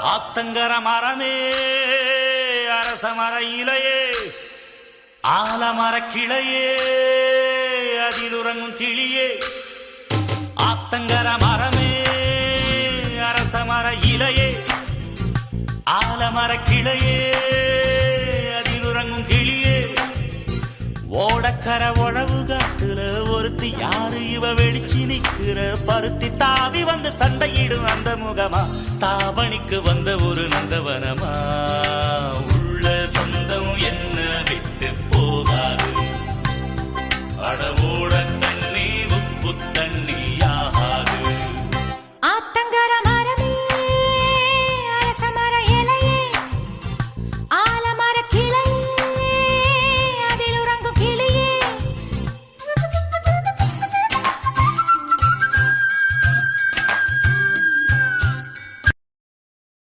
ஆத்தங்கர மரமே அரச மர இலையே ஆலமர கிளையே அதில் உறங்கும் கிளியே. ஆத்தங்கர மரமே அரச மர இலையே ஆலமர கிளையே அதில் உறங்கும் கிளியே. ஓடக்கர உழவு காட்டுல ஒருத்தி யாரு இவ வெடிச்சு நிக்கிற பருத்தி தாவி வந்து சண்டையிடும் அந்த முகமா தாவணிக்கு வந்த ஒரு நந்தவனமா. உள்ள சொந்தம் என்ன விட்டு போகாது அடவோட தண்ணி உப்பு தண்ணி